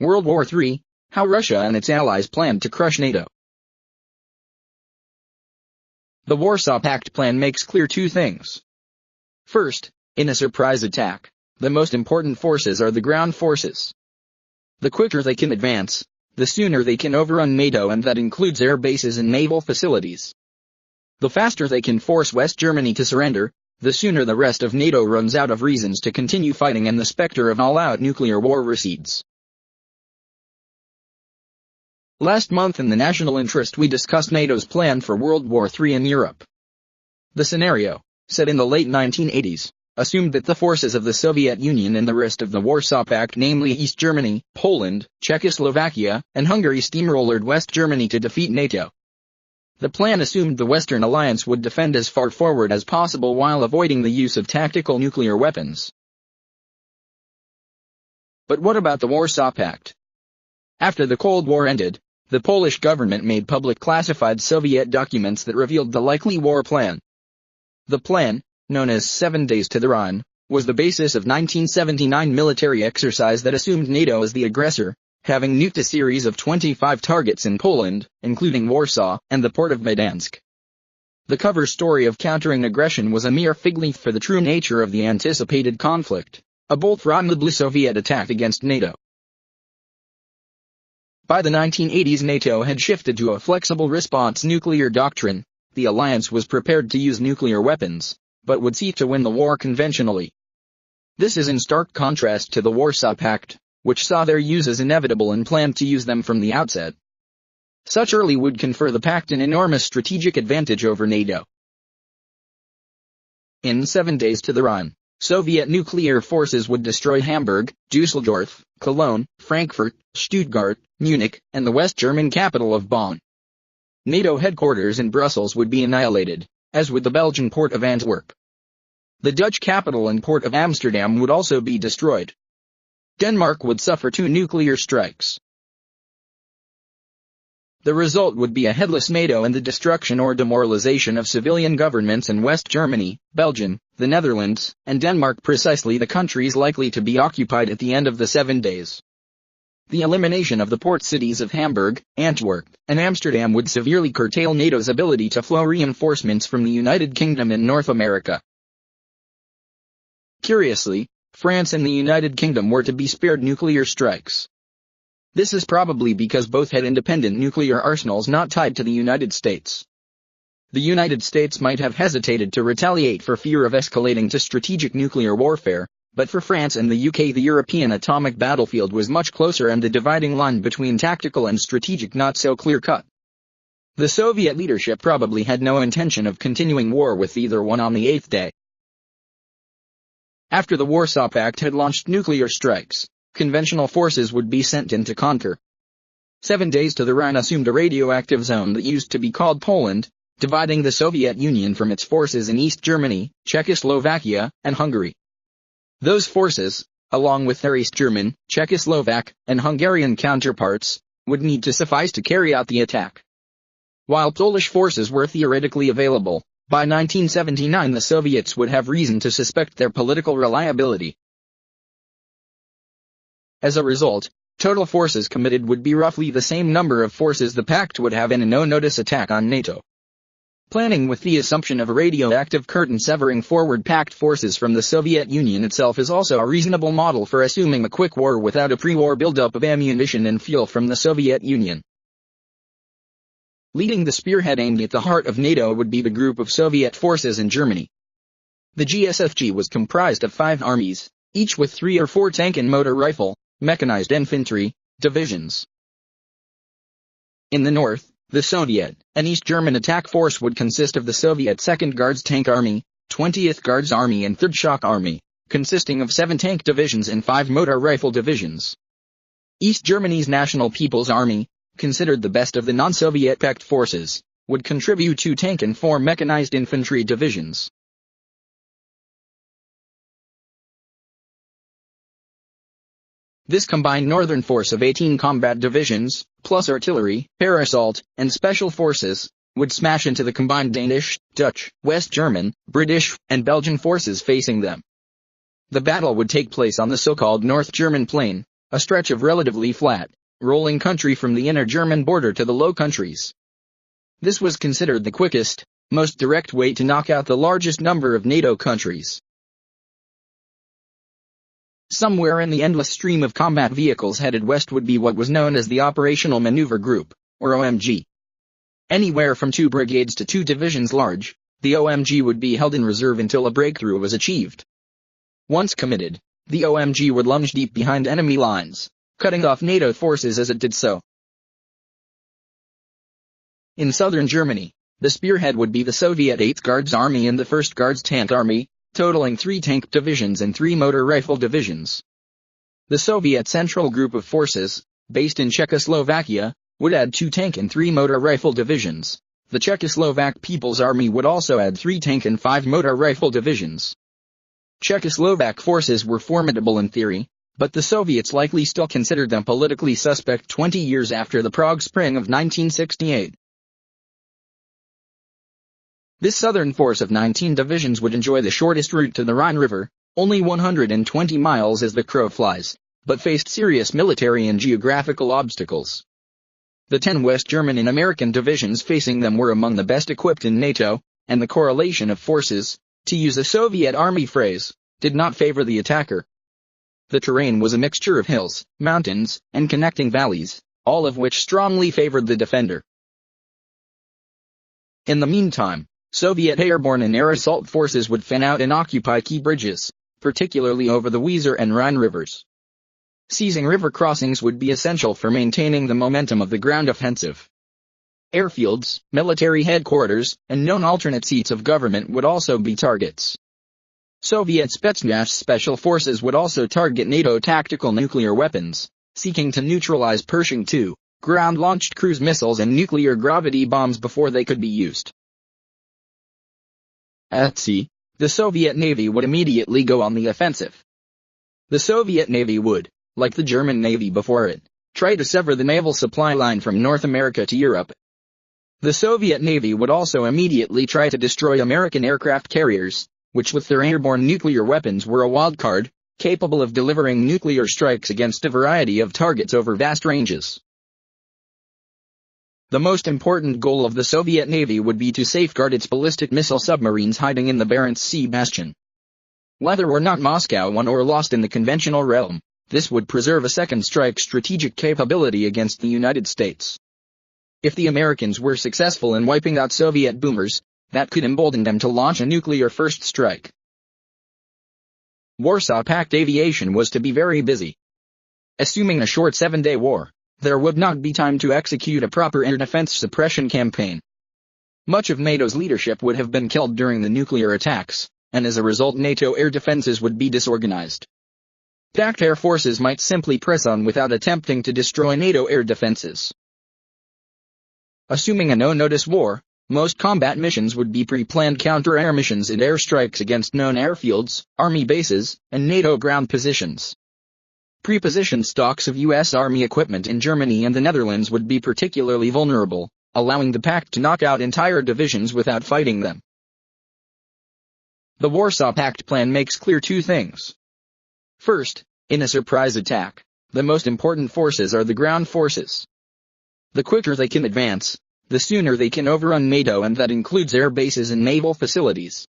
World War III, how Russia and its allies planned to crush NATO. The Warsaw Pact plan makes clear two things. First, in a surprise attack, the most important forces are the ground forces. The quicker they can advance, the sooner they can overrun NATO, and that includes air bases and naval facilities. The faster they can force West Germany to surrender, the sooner the rest of NATO runs out of reasons to continue fighting and the specter of all-out nuclear war recedes. Last month in the National Interest we discussed NATO's plan for World War III in Europe. The scenario, set in the late 1980s, assumed that the forces of the Soviet Union and the rest of the Warsaw Pact, namely East Germany, Poland, Czechoslovakia, and Hungary, steamrollered West Germany to defeat NATO. The plan assumed the Western alliance would defend as far forward as possible while avoiding the use of tactical nuclear weapons. But what about the Warsaw Pact? After the Cold War ended, the Polish government made public classified Soviet documents that revealed the likely war plan. The plan, known as 7 Days to the Rhine, was the basis of 1979 military exercise that assumed NATO as the aggressor, having nuked a series of 25 targets in Poland, including Warsaw and the port of Gdansk. The cover story of countering aggression was a mere fig leaf for the true nature of the anticipated conflict, a bolt-from the Soviet attack against NATO. By the 1980s, NATO had shifted to a flexible response nuclear doctrine. The alliance was prepared to use nuclear weapons, but would seek to win the war conventionally. This is in stark contrast to the Warsaw Pact, which saw their use as inevitable and planned to use them from the outset. Such early would confer the pact an enormous strategic advantage over NATO. In 7 Days to the Rhine, Soviet nuclear forces would destroy Hamburg, Dusseldorf, Cologne, Frankfurt, Stuttgart, Munich, and the West German capital of Bonn. NATO headquarters in Brussels would be annihilated, as would the Belgian port of Antwerp. The Dutch capital and port of Amsterdam would also be destroyed. Denmark would suffer 2 nuclear strikes. The result would be a headless NATO and the destruction or demoralization of civilian governments in West Germany, Belgium, the Netherlands, and Denmark, precisely the countries likely to be occupied at the end of the 7 days. The elimination of the port cities of Hamburg, Antwerp, and Amsterdam would severely curtail NATO's ability to flow reinforcements from the United Kingdom and North America. Curiously, France and the United Kingdom were to be spared nuclear strikes. This is probably because both had independent nuclear arsenals not tied to the United States. The United States might have hesitated to retaliate for fear of escalating to strategic nuclear warfare, but for France and the UK the European atomic battlefield was much closer and the dividing line between tactical and strategic not so clear-cut. The Soviet leadership probably had no intention of continuing war with either one on the 8th day. After the Warsaw Pact had launched nuclear strikes, conventional forces would be sent in to conquer. 7 Days to the Rhine assumed a radioactive zone that used to be called Poland, dividing the Soviet Union from its forces in East Germany, Czechoslovakia, and Hungary. Those forces, along with their East German, Czechoslovak, and Hungarian counterparts, would need to suffice to carry out the attack. While Polish forces were theoretically available, by 1979 the Soviets would have reason to suspect their political reliability. As a result, total forces committed would be roughly the same number of forces the pact would have in a no-notice attack on NATO. Planning with the assumption of a radioactive curtain severing forward pact forces from the Soviet Union itself is also a reasonable model for assuming a quick war without a pre-war buildup of ammunition and fuel from the Soviet Union. Leading the spearhead aimed at the heart of NATO would be the group of Soviet forces in Germany. The GSFG was comprised of 5 armies, each with 3 or 4 tank and motor rifle, mechanized infantry, divisions. In the north, the Soviet and East German attack force would consist of the Soviet 2nd Guards Tank Army, 20th Guards Army and 3rd Shock Army, consisting of 7 tank divisions and 5 motor rifle divisions. East Germany's National People's Army, considered the best of the non-Soviet pact forces, would contribute 2 tank and 4 mechanized infantry divisions. This combined northern force of 18 combat divisions, plus artillery, air assault, and special forces, would smash into the combined Danish, Dutch, West German, British, and Belgian forces facing them. The battle would take place on the so-called North German Plain, a stretch of relatively flat, rolling country from the inner German border to the Low Countries. This was considered the quickest, most direct way to knock out the largest number of NATO countries. Somewhere in the endless stream of combat vehicles headed west would be what was known as the Operational Maneuver Group, or OMG. Anywhere from 2 brigades to 2 divisions large, the OMG would be held in reserve until a breakthrough was achieved. Once committed, the OMG would lunge deep behind enemy lines, cutting off NATO forces as it did so. In southern Germany, the spearhead would be the Soviet 8th Guards Army and the 1st Guards Tank Army, totaling 3 tank divisions and 3 motor rifle divisions. The Soviet Central Group of Forces, based in Czechoslovakia, would add 2 tank and 3 motor rifle divisions. The Czechoslovak People's Army would also add 3 tank and 5 motor rifle divisions. Czechoslovak forces were formidable in theory, but the Soviets likely still considered them politically suspect 20 years after the Prague Spring of 1968. This southern force of 19 divisions would enjoy the shortest route to the Rhine River, only 120 miles as the crow flies, but faced serious military and geographical obstacles. The 10 West German and American divisions facing them were among the best equipped in NATO, and the correlation of forces, to use a Soviet army phrase, did not favor the attacker. The terrain was a mixture of hills, mountains, and connecting valleys, all of which strongly favored the defender. In the meantime, Soviet airborne and air assault forces would fan out and occupy key bridges, particularly over the Weser and Rhine rivers. Seizing river crossings would be essential for maintaining the momentum of the ground offensive. Airfields, military headquarters, and known alternate seats of government would also be targets. Soviet Spetsnaz special forces would also target NATO tactical nuclear weapons, seeking to neutralize Pershing II, ground-launched cruise missiles and nuclear gravity bombs before they could be used. At sea, the Soviet Navy would immediately go on the offensive. The Soviet Navy would, like the German Navy before it, try to sever the naval supply line from North America to Europe. The Soviet Navy would also immediately try to destroy American aircraft carriers, which with their airborne nuclear weapons were a wildcard, capable of delivering nuclear strikes against a variety of targets over vast ranges. The most important goal of the Soviet Navy would be to safeguard its ballistic missile submarines hiding in the Barents Sea bastion. Whether or not Moscow won or lost in the conventional realm, this would preserve a second strike strategic capability against the United States. If the Americans were successful in wiping out Soviet boomers, that could embolden them to launch a nuclear first strike. Warsaw Pact aviation was to be very busy. Assuming a short 7-day war, there would not be time to execute a proper air defense suppression campaign. Much of NATO's leadership would have been killed during the nuclear attacks, and as a result NATO air defenses would be disorganized. Pact air forces might simply press on without attempting to destroy NATO air defenses. Assuming a no-notice war, most combat missions would be pre-planned counter-air missions and airstrikes against known airfields, army bases, and NATO ground positions. Pre-positioned stocks of U.S. Army equipment in Germany and the Netherlands would be particularly vulnerable, allowing the Pact to knock out entire divisions without fighting them. The Warsaw Pact plan makes clear 2 things. First, in a surprise attack, the most important forces are the ground forces. The quicker they can advance, the sooner they can overrun NATO, and that includes air bases and naval facilities.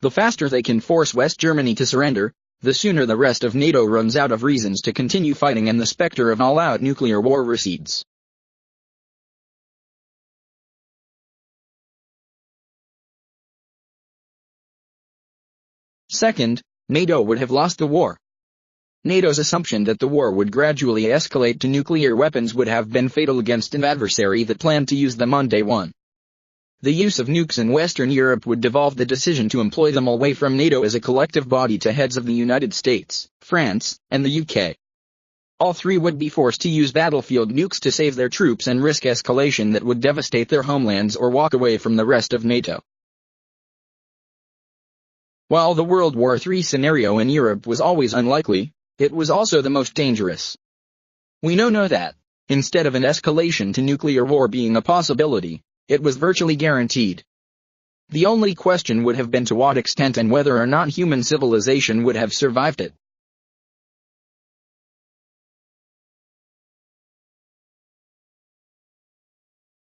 The faster they can force West Germany to surrender, the sooner the rest of NATO runs out of reasons to continue fighting and the specter of all-out nuclear war recedes. Second, NATO would have lost the war. NATO's assumption that the war would gradually escalate to nuclear weapons would have been fatal against an adversary that planned to use them on day one. The use of nukes in Western Europe would devolve the decision to employ them away from NATO as a collective body to heads of the United States, France, and the UK. All 3 would be forced to use battlefield nukes to save their troops and risk escalation that would devastate their homelands or walk away from the rest of NATO. While the World War III scenario in Europe was always unlikely, it was also the most dangerous. We now know that, instead of an escalation to nuclear war being a possibility, it was virtually guaranteed. The only question would have been to what extent and whether or not human civilization would have survived it.